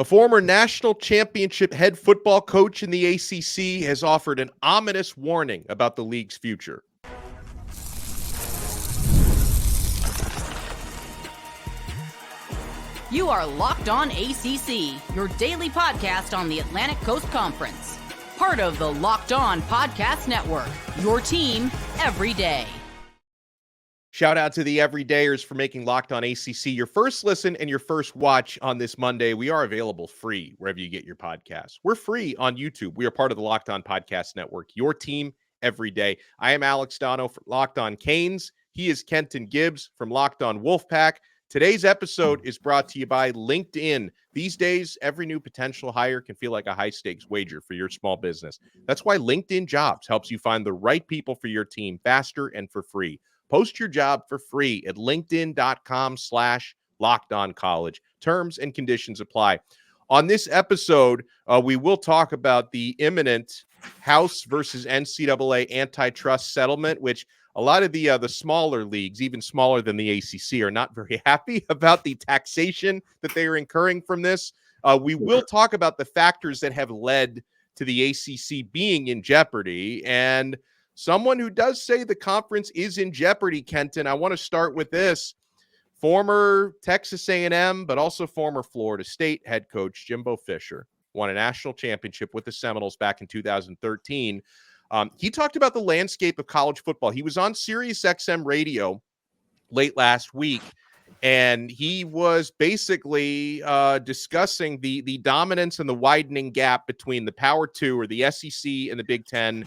A former national championship head football coach in the ACC has offered an ominous warning about the league's future. You are Locked On ACC, your daily podcast on the Atlantic Coast Conference. Part of the Locked On Podcast Network, your team every day. Shout out to the everydayers for making Locked On ACC your first listen and your first watch on this Monday. We are available free wherever you get your podcasts. We're free on YouTube. We are part of the Locked On Podcast Network, your team every day. I am Alex Donno from Locked On Canes. He is Kenton Gibbs from Locked On Wolfpack. Today's episode is brought to you by LinkedIn. These days, every new potential hire can feel like a high-stakes wager for your small business. That's why LinkedIn Jobs helps you find the right people for your team faster and for free. Post your job for free at linkedin.com/lockedoncollege. Terms and conditions apply. On this episode, we will talk about the imminent House versus NCAA antitrust settlement, which a lot of the smaller leagues, even smaller than the ACC, are not very happy about the taxation that they are incurring from this. We will talk about the factors that have led to the ACC being in jeopardy, and someone who does say the conference is in jeopardy, Kenton. I want to start with this. Former Texas A&M, but also former Florida State head coach Jimbo Fisher won a national championship with the Seminoles back in 2013. He talked about the landscape of college football. He was on Sirius XM radio late last week, and he was basically discussing the dominance and the widening gap between the Power 2 or the SEC and the Big Ten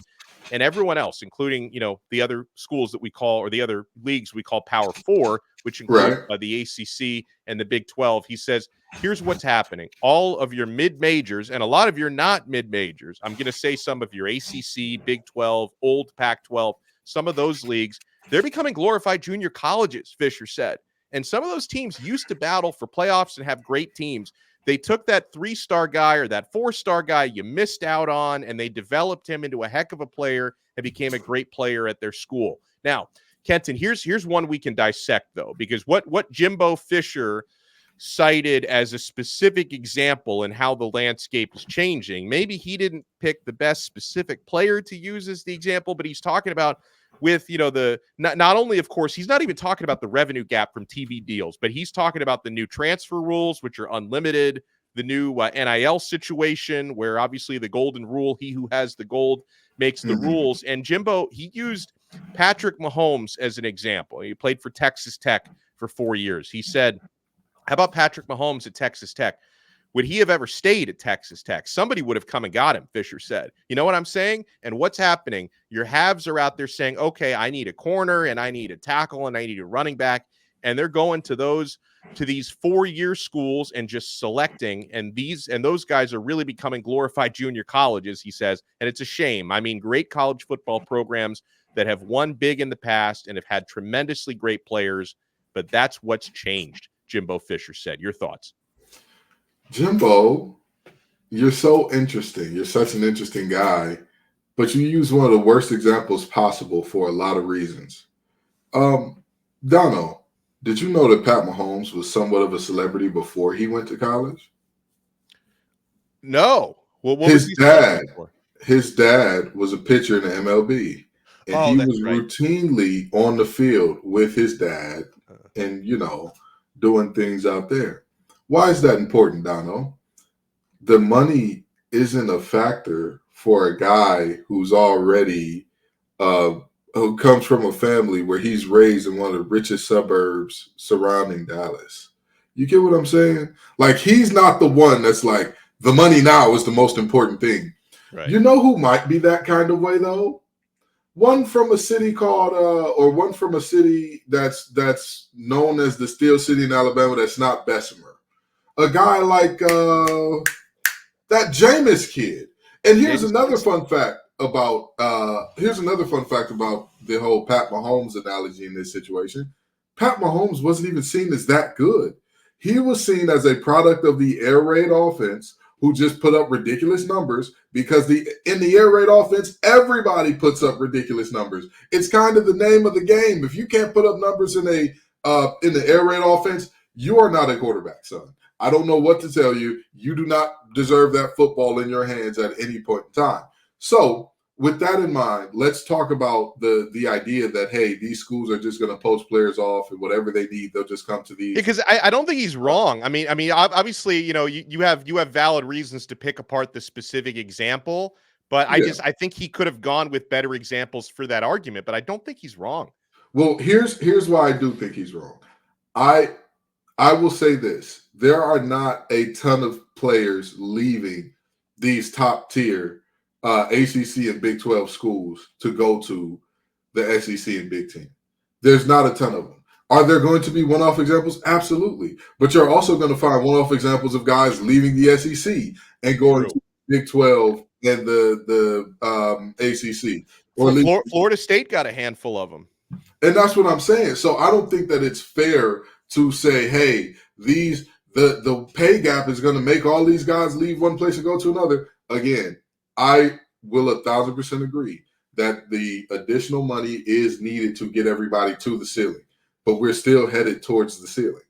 and everyone else, including, the other schools that we call, or the other leagues we call Power 4, which include the ACC and the Big 12. He says, here's what's happening. All of your mid-majors, and a lot of your not mid-majors, I'm going to say some of your ACC, Big 12, old Pac-12, some of those leagues, they're becoming glorified junior colleges, Fisher said. And some of those teams used to battle for playoffs and have great teams. They took that 3-star guy or that 4-star guy you missed out on, and they developed him into a heck of a player and became a great player at their school. Now, Kenton, here's one we can dissect, though, because what Jimbo Fisher cited as a specific example in how the landscape is changing, maybe he didn't pick the best specific player to use as the example, but he's talking about with, the not only, of course, he's not even talking about the revenue gap from TV deals, but he's talking about the new transfer rules, which are unlimited, the new NIL situation, where obviously the golden rule, he who has the gold makes the rules. And Jimbo, he used Patrick Mahomes as an example. He played for Texas Tech for 4 years. He said, how about Patrick Mahomes at Texas Tech? Would he have ever stayed at Texas Tech? Somebody would have come and got him, Fisher said. You know what I'm saying? And what's happening? Your haves are out there saying, okay, I need a corner and I need a tackle and I need a running back. And they're going to these 4-year schools and just selecting. And those guys are really becoming glorified junior colleges, he says. And it's a shame. I mean, great college football programs that have won big in the past and have had tremendously great players. But that's what's changed, Jimbo Fisher said. Your thoughts? Jimbo, you're so interesting. You're such an interesting guy, but you use one of the worst examples possible for a lot of reasons. Donno, did you know that Pat Mahomes was somewhat of a celebrity before he went to college? No. Well, his dad was a pitcher in the MLB, and he was routinely on the field with his dad and, doing things out there. Why is that important, Donno? The money isn't a factor for a guy who's already who comes from a family where he's raised in one of the richest suburbs surrounding Dallas. You get what I'm saying? Like, he's not the one that's like, the money now is the most important thing. Right. You know who might be that kind of way, though? One from a city that's known as the Steel City in Alabama that's not Bessemer. A guy like that Jameis kid. And here's another fun fact about the whole Pat Mahomes analogy in this situation. Pat Mahomes wasn't even seen as that good. He was seen as a product of the air raid offense who just put up ridiculous numbers because in the air raid offense, everybody puts up ridiculous numbers. It's kind of the name of the game. If you can't put up numbers in the air raid offense, you are not a quarterback, son. I don't know what to tell you. You do not deserve that football in your hands at any point in time. So with that in mind, let's talk about the idea that, hey, these schools are just going to poach players off and whatever they need, they'll just come to these. Because I don't think he's wrong. I mean, obviously, you have valid reasons to pick apart the specific example, but I think he could have gone with better examples for that argument, but I don't think he's wrong. Well, here's why I do think he's wrong. I will say this. There are not a ton of players leaving these top tier ACC and Big 12 schools to go to the SEC and Big 10. There's not a ton of them. Are there going to be one-off examples? Absolutely. But you're also going to find one-off examples of guys leaving the SEC and going to Big 12 and the ACC. Or Florida State got a handful of them. And that's what I'm saying. So I don't think that it's fair to say, hey, the pay gap is going to make all these guys leave one place and go to another. Again, I will 1,000% agree that the additional money is needed to get everybody to the ceiling, but we're still headed towards the ceiling.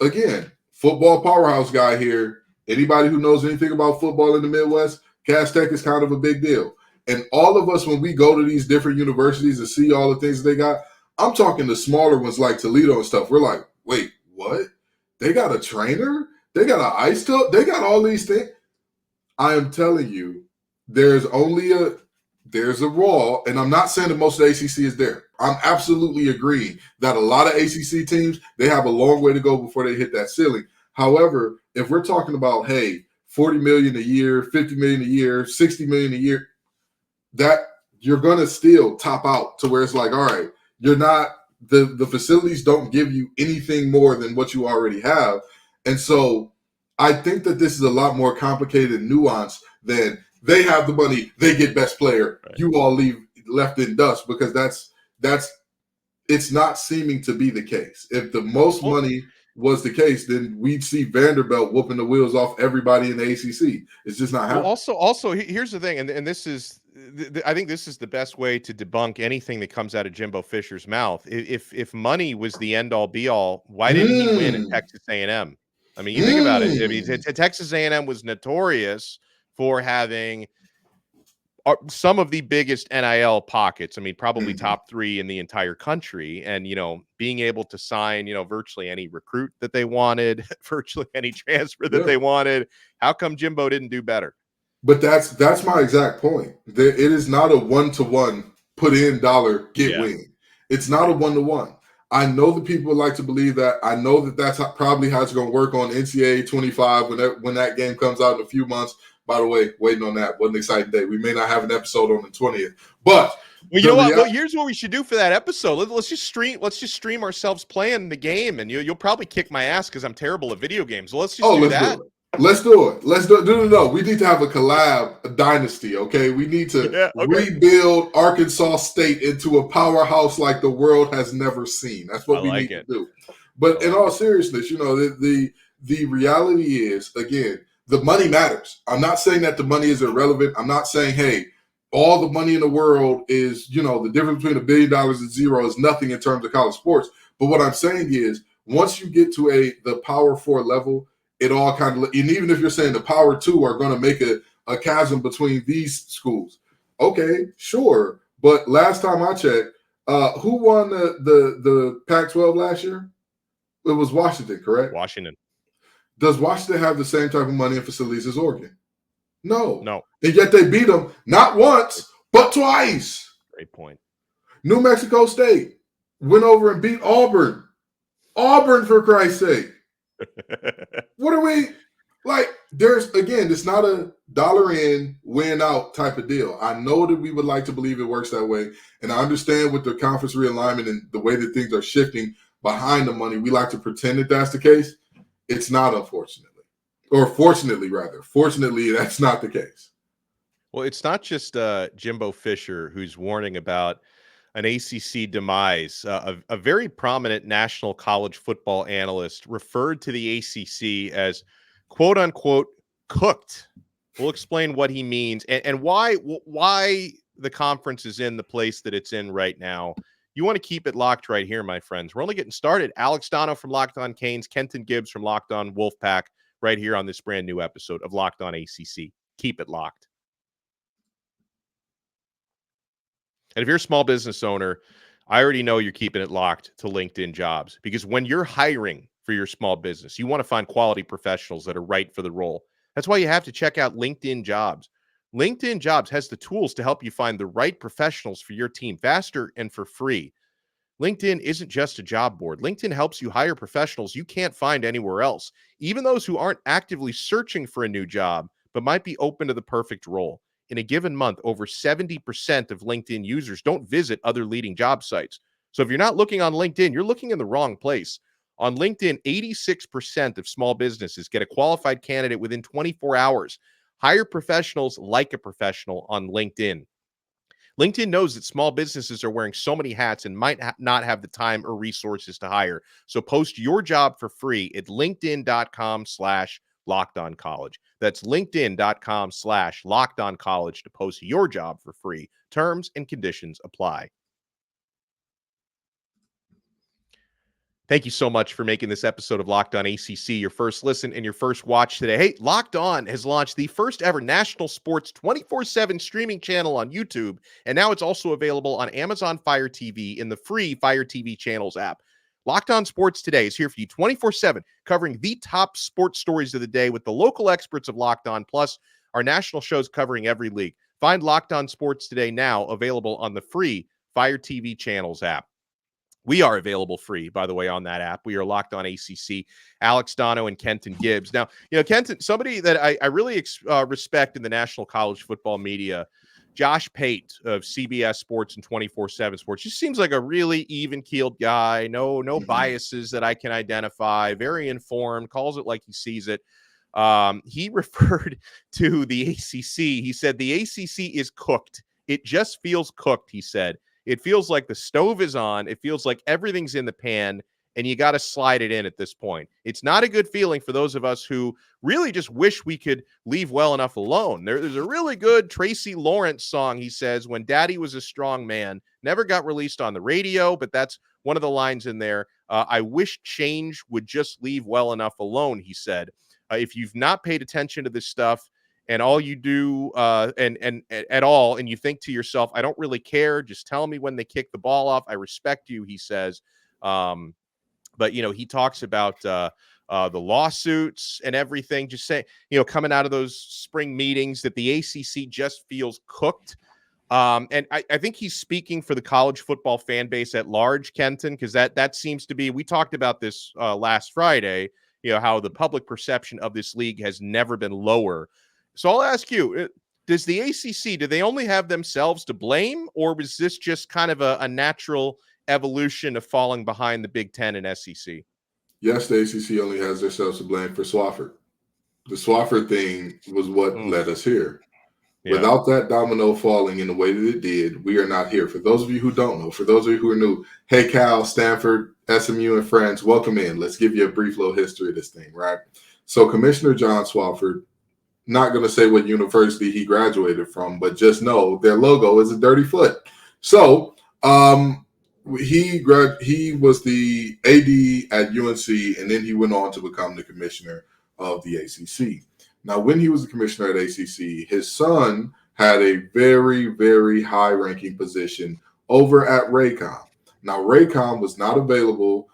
Again, football powerhouse guy here. Anybody who knows anything about football in the Midwest, Cass Tech is kind of a big deal. And all of us, when we go to these different universities and see all the things that they got, I'm talking the smaller ones like Toledo and stuff. We're like, wait, what? They got a trainer? They got an ice tub? They got all these things? I am telling you, there's a raw, and I'm not saying that most of the ACC is there. I'm absolutely agreeing that a lot of ACC teams, they have a long way to go before they hit that ceiling. However, if we're talking about, hey, $40 million a year, $50 million a year, $60 million a year, that you're going to still top out to where it's like, all right, you're not the facilities don't give you anything more than what you already have. And so I think that this is a lot more complicated and nuanced than they have the money, they get best player, right. You all leave left in dust, because that's it's not seeming to be the case. If the most money was the case, then we'd see Vanderbilt whooping the wheels off everybody in the ACC. It's just not happening. Well, also, here's the thing, and this is, I think this is the best way to debunk anything that comes out of Jimbo Fisher's mouth. If money was the end all be all, why didn't he win at Texas A&M? I mean, you think about it. I mean, Texas A&M was notorious for having some of the biggest NIL pockets. I mean, probably top 3 in the entire country. And, being able to sign, virtually any recruit that they wanted, virtually any transfer that they wanted. How come Jimbo didn't do better? But that's my exact point. It is not a one-to-one put in dollar, get win. It's not a one-to-one. I know that people would like to believe that. I know that that's probably how it's going to work on NCAA 25 when that game comes out in a few months. By the way, waiting on that. What an exciting day. We may not have an episode on the 20th, but well, you know what? Well, here's what we should do for that episode. Let's just stream ourselves playing the game, and you'll probably kick my ass because I'm terrible at video games. So let's do that. Let's do it. No. We need to have a collab, a dynasty, okay? We need to rebuild Arkansas State into a powerhouse like the world has never seen. That's what we need to do. But in all seriousnness, the reality is, again, the money matters. I'm not saying that the money is irrelevant. I'm not saying, hey, all the money in the world is, the difference between $1 billion and zero is nothing in terms of college sports. But what I'm saying is, once you get to the Power 4 level, it all kind of, and even if you're saying the Power 2 are going to make a chasm between these schools, okay, sure. But last time I checked, who won the Pac-12 last year? It was Washington, correct? Washington. Does Washington have the same type of money and facilities as Oregon? No. And yet they beat them not once, but twice. Great point. New Mexico State went over and beat Auburn. Auburn, for Christ's sake. What are we like? It's not a dollar in, win out type of deal. I know that we would like to believe it works that way. And I understand with the conference realignment and the way that things are shifting behind the money, we like to pretend that that's the case. It's not, unfortunately. Or fortunately, rather. Fortunately, that's not the case. Well, it's not just Jimbo Fisher who's warning about an ACC demise. A very prominent national college football analyst referred to the ACC as, quote unquote, cooked. We'll explain what he means and why the conference is in the place that it's in right now. You want to keep it locked right here, my friends. We're only getting started. Alex Donno from Locked On Canes, Kenton Gibbs from Locked On Wolfpack, right here on this brand new episode of Locked On ACC. Keep it locked. And if you're a small business owner, I already know you're keeping it locked to LinkedIn Jobs, because when you're hiring for your small business, you want to find quality professionals that are right for the role. That's why you have to check out LinkedIn Jobs. LinkedIn Jobs has the tools to help you find the right professionals for your team faster and for free. LinkedIn isn't just a job board. LinkedIn helps you hire professionals you can't find anywhere else, even those who aren't actively searching for a new job, but might be open to the perfect role. In a given month, over 70% of LinkedIn users don't visit other leading job sites. So if you're not looking on LinkedIn, you're looking in the wrong place. On LinkedIn, 86% of small businesses get a qualified candidate within 24 hours. Hire professionals like a professional on LinkedIn. LinkedIn knows that small businesses are wearing so many hats and might not have the time or resources to hire. So post your job for free at linkedin.com/LockedOnCollege. That's linkedin.com/LockedOnCollege to post your job for free. Terms and conditions apply. Thank you so much for making this episode of Locked On ACC your first listen and your first watch today. Hey, Locked On has launched the first ever national sports 24/7 streaming channel on YouTube, and now it's also available on Amazon Fire TV in the free Fire TV Channels app. Locked On Sports Today is here for you 24/7, covering the top sports stories of the day with the local experts of Locked On, plus our national shows covering every league. Find Locked On Sports Today now, available on the free Fire TV Channels app. We are available free, by the way, on that app. We are Locked On ACC. Alex Donno and Kenton Gibbs. Now, Kenton, somebody that I really respect in the national college football media, Josh Pate of CBS Sports and 24/7 Sports, just seems like a really even-keeled guy. No biases that I can identify. Very informed. Calls it like he sees it. He referred to the ACC. He said the ACC is cooked. It just feels cooked, he said. It feels like the stove is on. It feels like everything's in the pan, and you got to slide it in at this point. It's not a good feeling for those of us who really just wish we could leave well enough alone. There's a really good Tracy Lawrence song, he says, "When Daddy Was a Strong Man." Never got released on the radio, but that's one of the lines in there. I wish change would just leave well enough alone, he said. If you've not paid attention to this stuff, and all you do and at all, and you think to yourself, I don't really care, just tell me when they kick the ball off. I respect you, he says. But, he talks about the lawsuits and everything, just say, coming out of those spring meetings, that the ACC just feels cooked. And I think he's speaking for the college football fan base at large, Kenton, because that seems to be, we talked about this last Friday, how the public perception of this league has never been lower. So I'll ask you, does the ACC, do they only have themselves to blame, or was this just kind of a natural evolution of falling behind the Big Ten and SEC? Yes, the ACC only has themselves to blame for Swofford. The Swofford thing was what led us here. Yeah. Without that domino falling in the way that it did, we are not here. For those of you who don't know, for those of you who are new, hey, Cal, Stanford, SMU, and friends, welcome in. Let's give you a brief little history of this thing, right? So Commissioner John Swofford, not going to say what university he graduated from, but just know their logo is a dirty foot. So he was the AD at UNC, and then he went on to become the commissioner of the ACC. Now, when he was the commissioner at ACC, his son had a very, very high-ranking position over at Raycom. Now, Raycom was not available,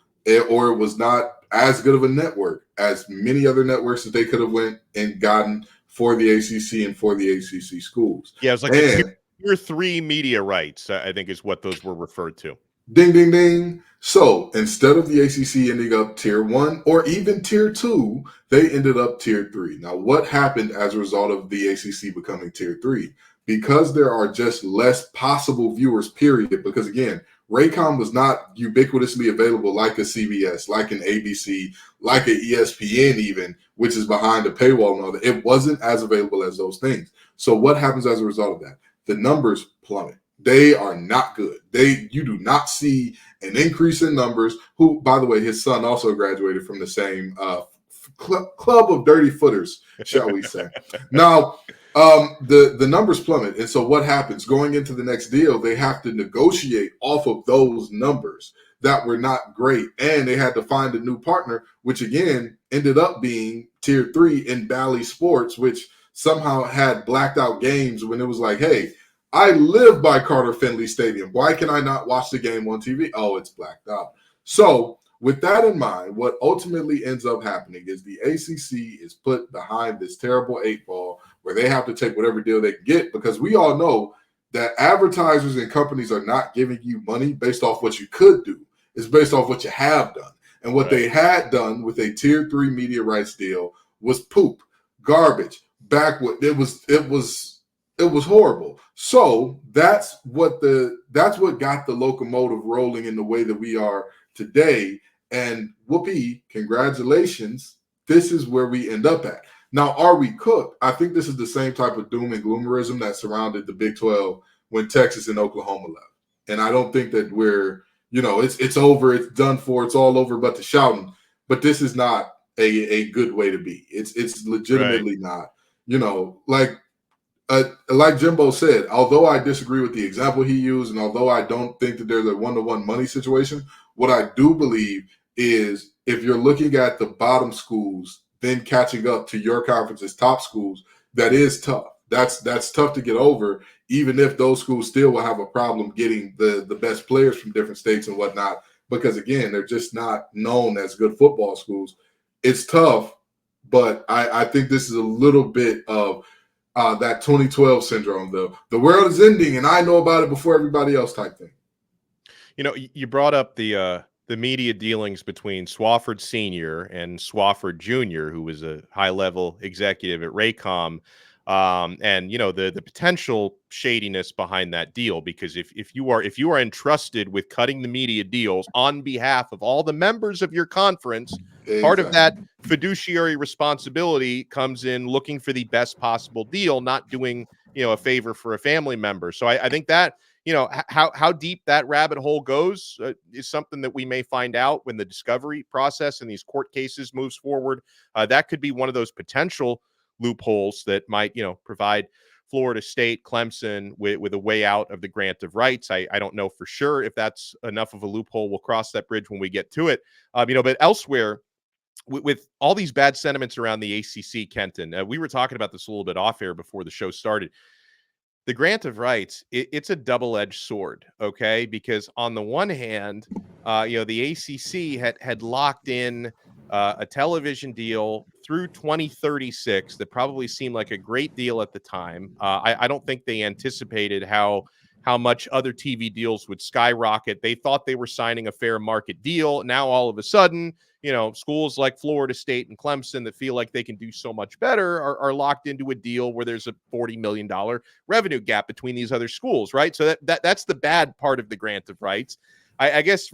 or it was not as good of a network as many other networks that they could have went and gotten for the ACC and for the ACC schools. Yeah, it was like tier 3 media rights, I think is what those were referred to. Ding, ding, ding. So instead of the ACC ending up tier 1 or even tier 2, they ended up tier 3. Now, what happened as a result of the ACC becoming tier 3? Because there are just less possible viewers, period. Because again, Raycom was not ubiquitously available like a CBS, like an ABC, like an ESPN even, which is behind a paywall and all that. It wasn't as available as those things. So what happens as a result of that? The numbers plummet. They are not good. You do not see an increase in numbers. Who, by the way, his son also graduated from the same club of dirty footers, shall we say. Now, The numbers plummet. And so what happens? Going into the next deal, they have to negotiate off of those numbers that were not great. And they had to find a new partner, which again ended up being Tier 3 in Bally Sports, which somehow had blacked out games when it was like, hey, I live by Carter Finley Stadium. Why can I not watch the game on TV? Oh, it's blacked out. So with that in mind, what ultimately ends up happening is the ACC is put behind this terrible 8-ball where they have to take whatever deal they can get, because we all know that advertisers and companies are not giving you money based off what you could do. It's based off what you have done. And what they had done with a Tier 3 media rights deal was poop, garbage, backward. It was horrible. So that's what got the locomotive rolling in the way that we are today. And whoopee, congratulations. This is where we end up at. Now, are we cooked? I think this is the same type of doom and gloomerism that surrounded the Big 12 when Texas and Oklahoma left. And I don't think that we're, it's over, it's done for, it's all over but the shouting. But this is not a good way to be. It's legitimately not. Like Jimbo said, although I disagree with the example he used, and although I don't think that there's a one-to-one money situation, what I do believe is if you're looking at the bottom schools, then catching up to your conference's top schools, that is tough. That's tough to get over, even if those schools still will have a problem getting the best players from different states and whatnot, because, again, they're just not known as good football schools. It's tough, but I think this is a little bit of that 2012 syndrome, the world is ending and I know about it before everybody else type thing. You brought up the media dealings between Swofford Sr. and Swofford Jr., who was a high-level executive at Raycom, and the potential shadiness behind that deal. Because if you are entrusted with cutting the media deals on behalf of all the members of your conference, part of that fiduciary responsibility comes in looking for the best possible deal, not doing a favor for a family member. So I think that how deep that rabbit hole goes is something that we may find out when the discovery process in these court cases moves forward. That could be one of those potential loopholes that might provide Florida State, Clemson with a way out of the grant of rights. I don't know for sure if that's enough of a loophole. We'll cross that bridge when we get to it. But elsewhere, with all these bad sentiments around the ACC, Kenton, we were talking about this a little bit off air before the show started. The grant of rights, it's a double-edged sword, okay? Because on the one hand, the ACC had locked in a television deal through 2036 that probably seemed like a great deal at the time. I don't think they anticipated how much other TV deals would skyrocket. They thought they were signing a fair market deal. Now, all of a sudden, schools like Florida State and Clemson that feel like they can do so much better are locked into a deal where there's a $40 million revenue gap between these other schools, right? So that's the bad part of the grant of rights. I guess,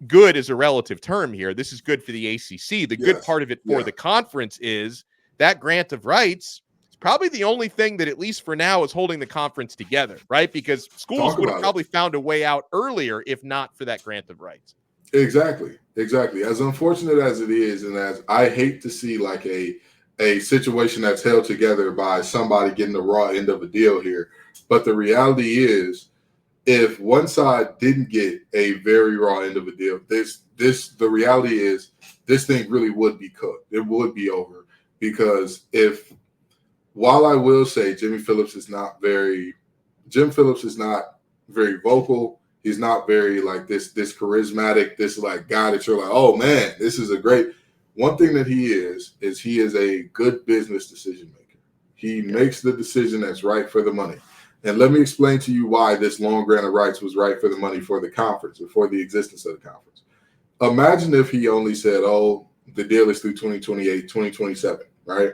good is a relative term here. This is good for the ACC. The good part of it for the conference is that grant of rights is probably the only thing that, at least for now, is holding the conference together, right? Because schools would have probably found a way out earlier if not for that grant of rights. Exactly. As unfortunate as it is, and as I hate to see like a situation that's held together by somebody getting the raw end of a deal here, but the reality is, if one side didn't get a very raw end of a deal, the reality is this thing really would be cooked. It would be over, because while I will say Jim Phillips is not very vocal. He's not very like this charismatic, this like guy that you're like, oh man, this is a great. One thing that he is he is a good business decision maker. He makes the decision that's right for the money. And let me explain to you why this long grant of rights was right for the money for the conference, or for the existence of the conference. Imagine if he only said, oh, the deal is through 2028, 2027, right?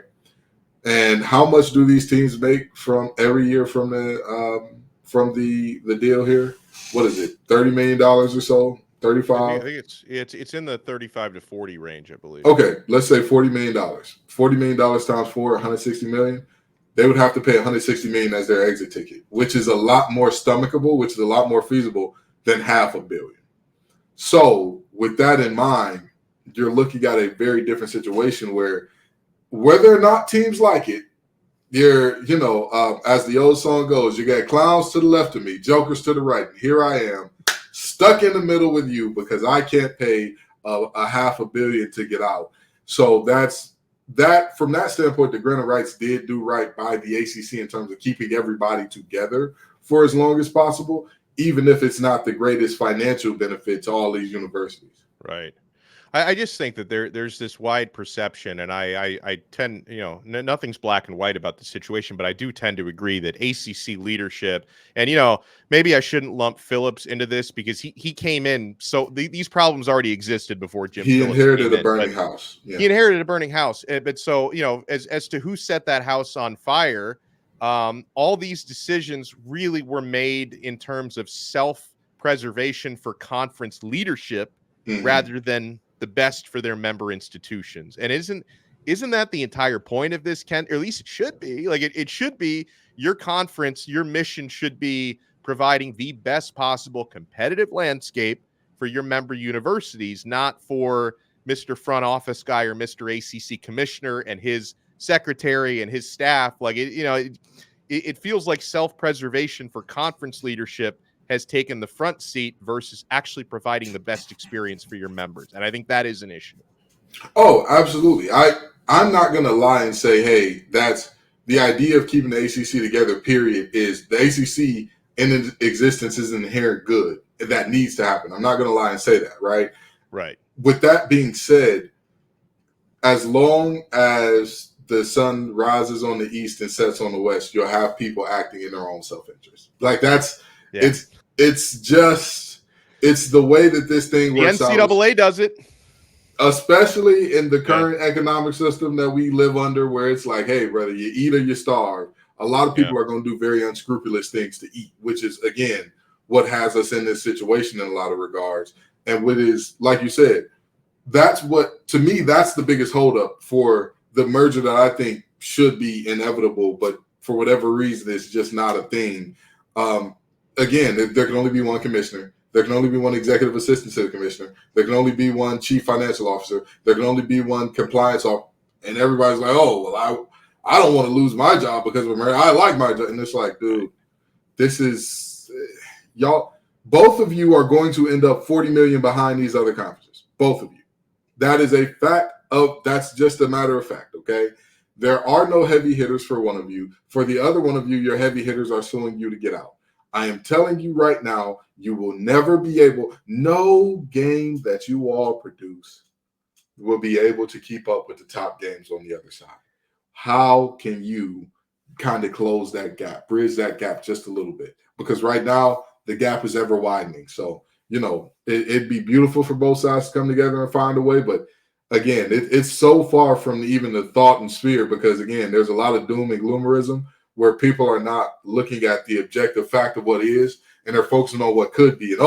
And how much do these teams make from every year from the deal here? What is it, $30 million or so? 35? I think it's in the 35 to 40 range, I believe. Okay, let's say $40 million. $40 million times 4, $160 million. They would have to pay $160 million as their exit ticket, which is a lot more stomachable, which is a lot more feasible than $500 million. So with that in mind, you're looking at a very different situation where, whether or not teams like it, as the old song goes, you got clowns to the left of me, jokers to the right. And here I am, stuck in the middle with you because I can't pay a $500 million to get out. So that's that. From that standpoint, the grant of rights did do right by the ACC in terms of keeping everybody together for as long as possible, even if it's not the greatest financial benefit to all these universities. Right. I just think that there's this wide perception, and I tend, nothing's black and white about the situation, but I do tend to agree that ACC leadership, and, maybe I shouldn't lump Phillips into this because he came in, so these problems already existed before Jim Phillips inherited a burning house. Yeah. He inherited a burning house. But so, as to who set that house on fire, all these decisions really were made in terms of self-preservation for conference leadership rather than the best for their member institutions. And isn't that the entire point of this, Ken? Or at least it should be. Like it should be your conference, your mission should be providing the best possible competitive landscape for your member universities, not for Mr. Front Office guy or Mr. ACC commissioner and his secretary and his staff. Like it feels like self-preservation for conference leadership has taken the front seat versus actually providing the best experience for your members. And I think that is an issue. Oh, absolutely. I'm not going to lie and say, hey, that's the idea of keeping the ACC together, period, is the ACC in existence is an inherent good that needs to happen. I'm not going to lie and say that, right? Right. With that being said, as long as the sun rises on the east and sets on the west, you'll have people acting in their own self-interest. Like that's, it's the way that this thing works. The NCAA does it. Especially in the current economic system that we live under, where it's like, hey, brother, you eat or you starve. A lot of people are going to do very unscrupulous things to eat, which is, again, what has us in this situation in a lot of regards. And what is, like you said, that's what, to me, that's the biggest holdup for the merger that I think should be inevitable, but for whatever reason, it's just not a thing. Again, there can only be one commissioner. There can only be one executive assistant to the commissioner. There can only be one chief financial officer. There can only be one compliance officer. And everybody's like, oh, well, I don't want to lose my job because of America. I like my job. And it's like, dude, this is y'all. Both of you are going to end up $40 million behind these other conferences. Both of you. That is a fact that's just a matter of fact. Okay. There are no heavy hitters for one of you. For the other one of you, your heavy hitters are suing you to get out. I am telling you right now, you will never be able, no game that you all produce will be able to keep up with the top games on the other side. How can you kind of close that gap, bridge that gap just a little bit? Because right now, the gap is ever widening. So, it'd be beautiful for both sides to come together and find a way. But again, it's so far from even the thought and sphere because, again, there's a lot of doom and gloomerism where people are not looking at the objective fact of what is, and they're focusing on what could be. And,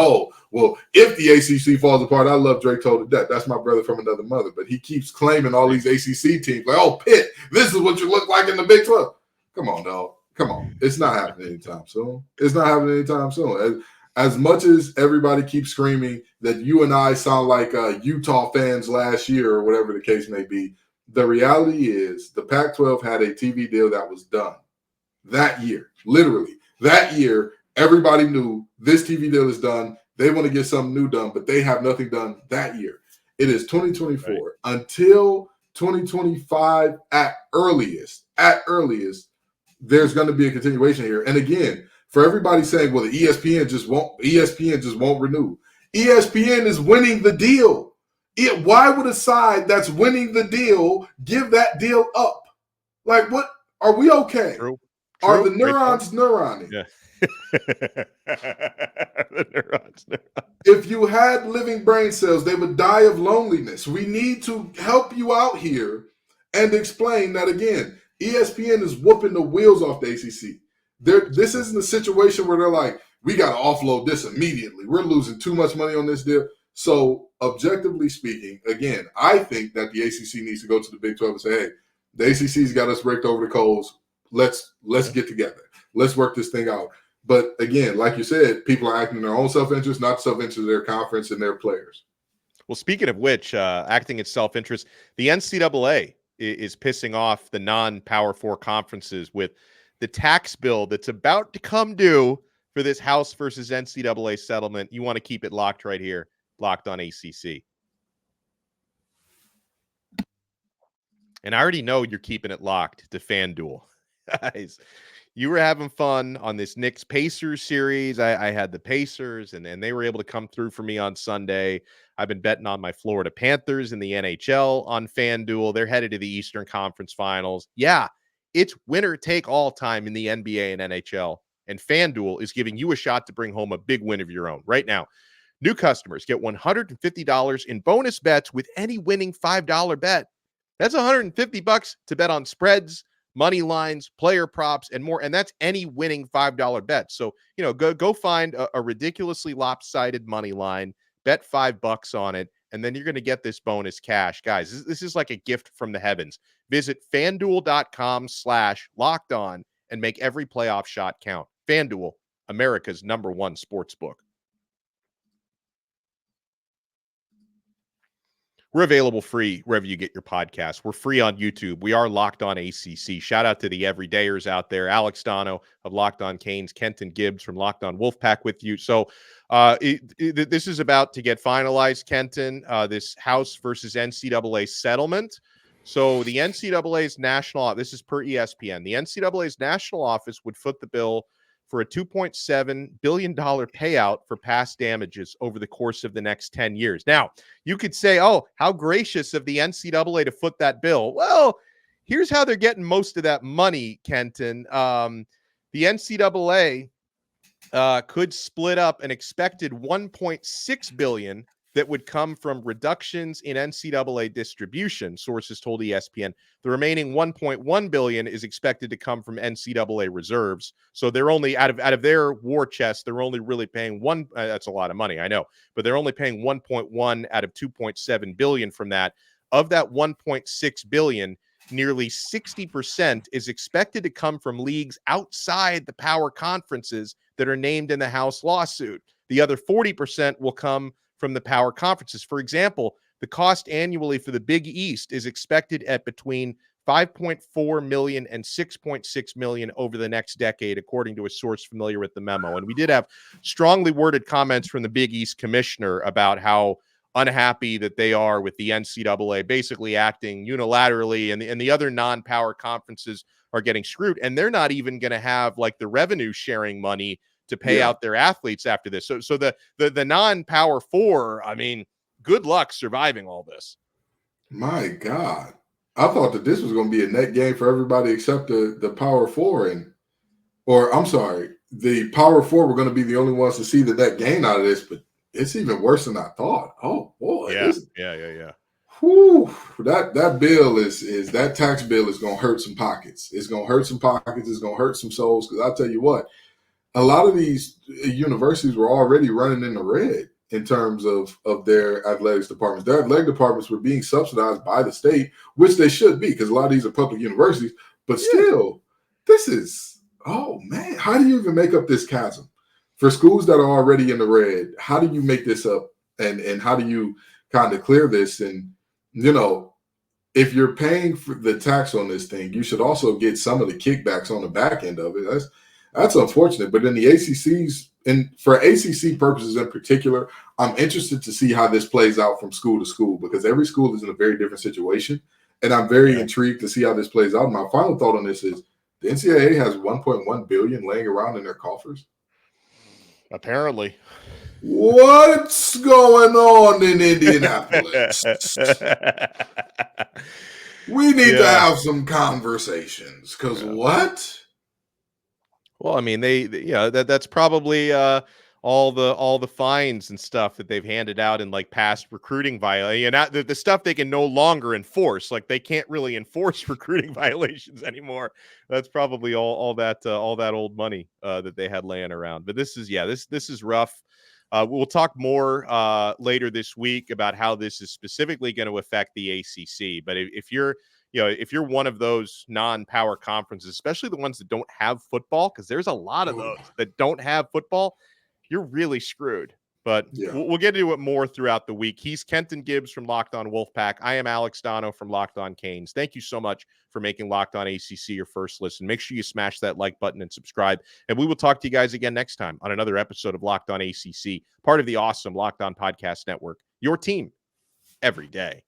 if the ACC falls apart, I love Drake Told to Death. That's my brother from another mother. But he keeps claiming all these ACC teams. Like, Pitt, this is what you look like in the Big 12. Come on, dog. Come on. It's not happening anytime soon. It's not happening anytime soon. As much as everybody keeps screaming that you and I sound like Utah fans last year or whatever the case may be, the reality is the Pac-12 had a TV deal that was done. That year, literally, that year, everybody knew this TV deal is done. They want to get something new done, but they have nothing done that year. It is 2024 right. Until 2025 at earliest, there's going to be a continuation here. And again, for everybody saying, well, the ESPN just won't renew. ESPN is winning the deal. Why would a side that's winning the deal give that deal up? Like, what? Are we okay? True. Are the neurons neuroning? Yeah. The neurons. If you had living brain cells, they would die of loneliness. We need to help you out here and explain that, again, ESPN is whooping the wheels off the ACC. This isn't a situation where they're like, we got to offload this immediately. We're losing too much money on this deal. So objectively speaking, again, I think that the ACC needs to go to the Big 12 and say, hey, the ACC's got us raked over the coals. Let's get together. Let's work this thing out. But again, like you said, people are acting in their own self-interest, not self-interest of their conference and their players. Well, speaking of which, acting in self-interest, the NCAA is pissing off the non-Power 4 conferences with the tax bill that's about to come due for this House versus NCAA settlement. You want to keep it locked right here, Locked on ACC. And I already know you're keeping it locked to FanDuel. Guys, you were having fun on this Knicks Pacers series. I had the Pacers, and they were able to come through for me on Sunday. I've been betting on my Florida Panthers in the NHL on FanDuel. They're headed to the Eastern Conference Finals. Yeah, it's winner take all time in the NBA and NHL. And FanDuel is giving you a shot to bring home a big win of your own. Right now, new customers get $150 in bonus bets with any winning $5 bet. That's $150 to bet on spreads, money lines, player props, and more. And that's any winning $5 bet. So, go find a ridiculously lopsided money line, bet $5 on it, and then you're going to get this bonus cash. Guys, this is like a gift from the heavens. Visit FanDuel.com/lockedon and make every playoff shot count. FanDuel, America's #1 sportsbook. We're available free wherever you get your podcasts. We're free on YouTube. We are Locked on ACC. Shout out to the everydayers out there. Alex Donno of Locked on Canes, Kenton Gibbs from Locked on Wolfpack with you. So this is about to get finalized, Kenton, this House versus NCAA settlement. So the NCAA's national, this is per ESPN, the NCAA's national office would foot the bill for a $2.7 billion payout for past damages over the course of the next 10 years. Now, you could say, oh, how gracious of the NCAA to foot that bill. Well, here's how they're getting most of that money, Kenton. The NCAA could split up an expected $1.6 billion that would come from reductions in NCAA distribution, sources told ESPN. The remaining $1.1 billion is expected to come from NCAA reserves. So they're only out of their war chest, they're only really paying one. That's a lot of money, I know, but they're only paying 1.1 out of 2.7 billion from that. Of that 1.6 billion, nearly 60% is expected to come from leagues outside the power conferences that are named in the House lawsuit. The other 40% will come from the power conferences. For example, the cost annually for the Big East is expected at between $5.4 million and $6.6 million over the next decade, according to a source familiar with the memo. And we did have strongly worded comments from the Big East commissioner about how unhappy that they are with the NCAA basically acting unilaterally, and the other non-power conferences are getting screwed. And they're not even going to have like the revenue sharing money to pay out their athletes after this. So the non-power 4, I mean, good luck surviving all this. My God. I thought that this was going to be a net gain for everybody except the power 4. The power 4 were going to be the only ones to see the net gain out of this, but it's even worse than I thought. Oh, boy. Yeah. Whew, that bill is that tax bill is going to hurt some pockets. It's going to hurt some pockets. It's going to hurt some souls. Because I'll tell you what, a lot of these universities were already running in the red in terms of their athletics departments. Their athletic departments were being subsidized by the state, which they should be, because a lot of these are public universities. But still, this is, oh, man, how do you even make up this chasm? For schools that are already in the red, how do you make this up? And how do you kind of clear this? And, if you're paying for the tax on this thing, you should also get some of the kickbacks on the back end of it. That's unfortunate. But in the ACCs, and for ACC purposes in particular, I'm interested to see how this plays out from school to school, because every school is in a very different situation. And I'm very intrigued to see how this plays out. My final thought on this is the NCAA has $1.1 billion laying around in their coffers. Apparently. What's going on in Indianapolis? We need to have some conversations, because what? Well, I mean, that's probably all the fines and stuff that they've handed out in like past recruiting violations, and the stuff they can no longer enforce. Like they can't really enforce recruiting violations anymore. That's probably all that old money that they had laying around. But this is rough. We'll talk more later this week about how this is specifically going to affect the ACC. But if you're one of those non-power conferences, especially the ones that don't have football, because there's a lot of those that don't have football, you're really screwed. But we'll get into it more throughout the week. He's Kenton Gibbs from Locked On Wolfpack. I am Alex Donno from Locked On Canes. Thank you so much for making Locked On ACC your first listen. Make sure you smash that like button and subscribe. And we will talk to you guys again next time on another episode of Locked On ACC, part of the awesome Locked On Podcast Network. Your team every day.